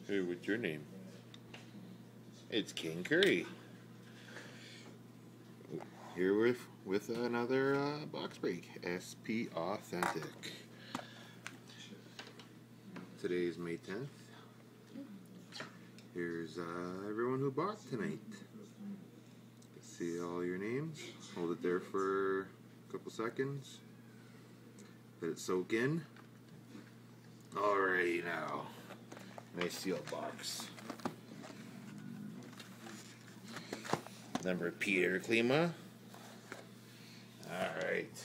Hey, what's your name? It's Kingkurri. Here with another box break. SP Authentic. Today is May 10th. Here's everyone who bought tonight. Let's see all your names. Hold it there for a couple seconds. Let it soak in. Alrighty now. Nice sealed box. Number Peter Klima. Alright.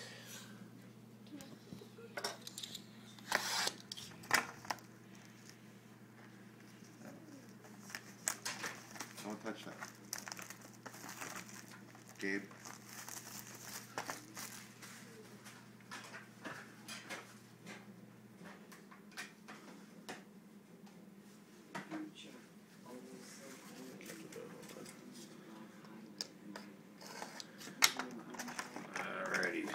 Don't touch that. Gabe. Alrighty.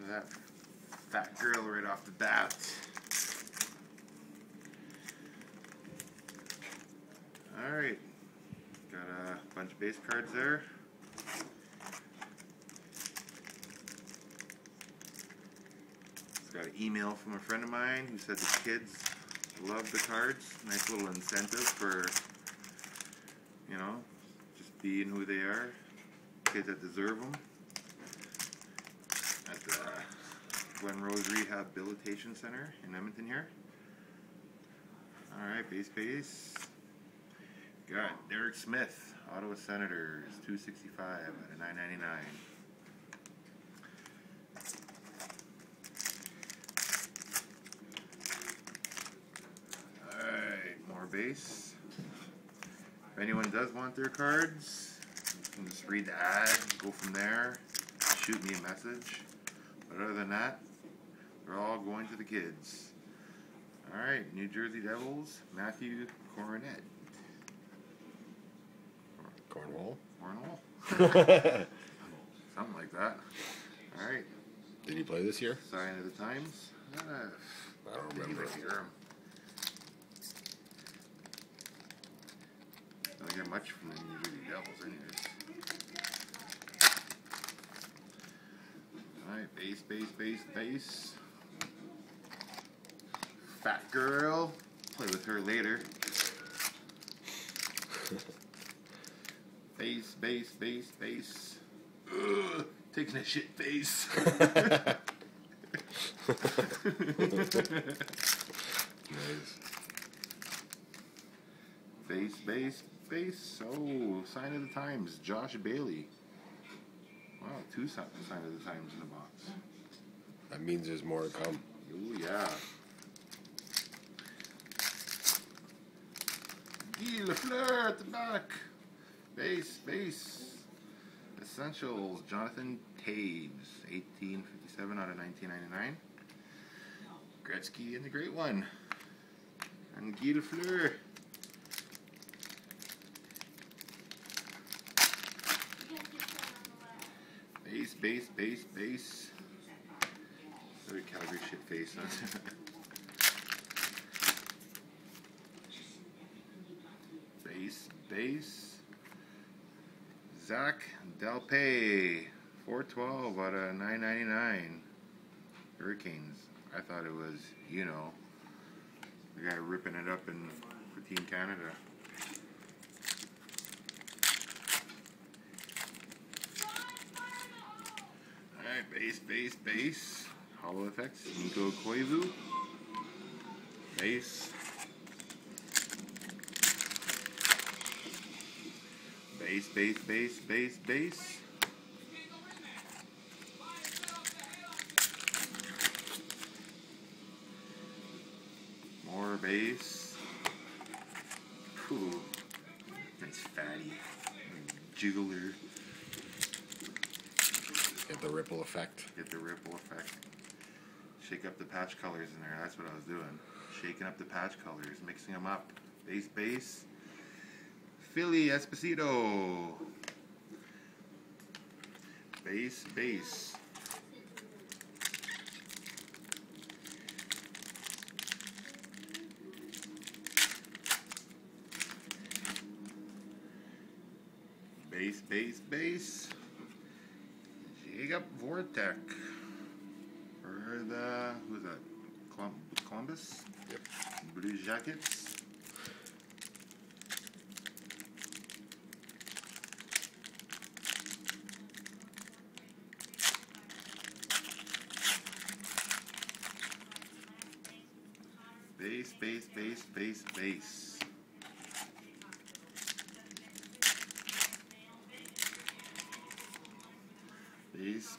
That fat girl right off the bat. Alright, got a bunch of base cards there. It's got an email from a friend of mine who said the kids love the cards. Nice little incentive for, you know, just being who they are. Kids that deserve them. At the Glen Rose Rehabilitation Center in Edmonton here. Alright, base. Got Derek Smith, Ottawa Senators, 265 out of 999. Alright, more base. If anyone does want their cards, you can just read the ad, go from there, shoot me a message. But other than that, they're all going to the kids. Alright, New Jersey Devils, Matthew Coronet. Cornwall? Something like that. Alright. Did he play this year? Sign of the Times. I don't remember. Don't get much from the New Jersey Devils anyways. Alright, base. Fat girl. Play with her later. Base. Ugh, taking a shit face. Nice. Base. Oh, sign of the times. Josh Bailey. Wow, 2 sign of the times in the box. That means there's more to come. Oh, yeah. Guy Lafleur at the back. Base. Essentials, Jonathan Taves, 1857 out of 1999. Gretzky and the Great One. And Guy Lafleur. Base. Very Calgary shit face, huh? Base. Zach Delpay, 412 out of 999. Hurricanes. I thought it was, you know, the guy ripping it up for Team Canada. Alright, base. Hollow effects. Nico Koivu. Base. Base. More base. Ooh, nice fatty jiggler. Get the ripple effect. Shake up the patch colors in there. That's what I was doing. Shaking up the patch colors, mixing them up. Base. Philly Esposito. Base. Base. Jacob Vortek. For the, who's that? Columbus? Yep. Blue Jackets. Base.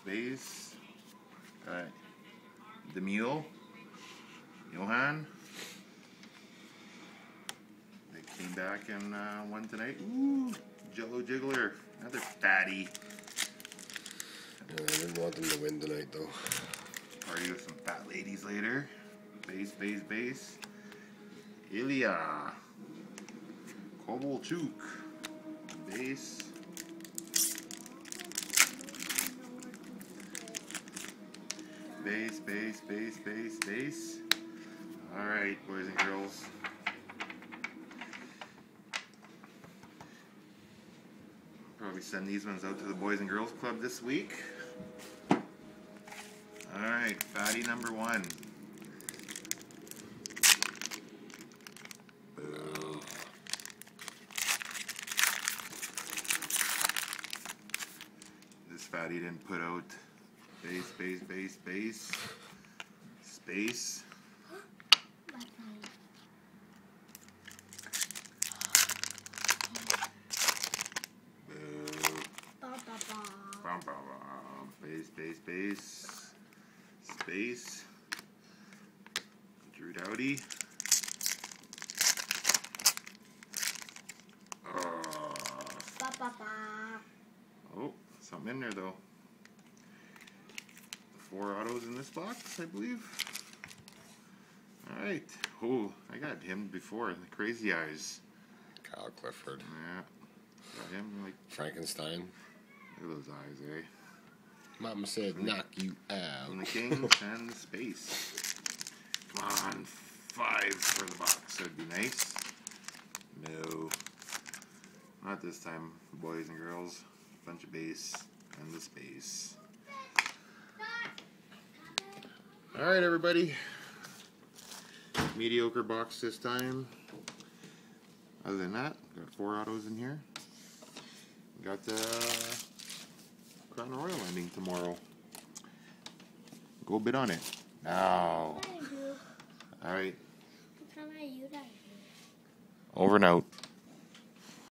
Base. Alright. The Mule. Johan. They came back and won tonight. Ooh. Jello Jiggler. Another fatty. Yeah, I didn't want them to win tonight, though. Party with some fat ladies later. Base. Ilya. Kovalchuk. Base. Base. Alright, boys and girls. Probably send these ones out to the Boys and Girls Club this week. Alright, fatty number 1. This fatty didn't put out base. Space. Space. Drew Doughty. Oh, something in there though. 4 autos in this box, I believe. Alright. Oh, I got him before. The Crazy Eyes. Kyle Clifford. Yeah. Got him like Frankenstein. Look at those eyes, eh? Mama said knock you out. And the Kings and the Space. Come on, 5 for the box. That'd be nice. No. Not this time, boys and girls. Bunch of base and the Space. Alright, everybody. Mediocre box this time. Other than that, got 4 autos in here. Got the Crown Royal ending tomorrow. Go bid on it. Now. Alright. Over and out.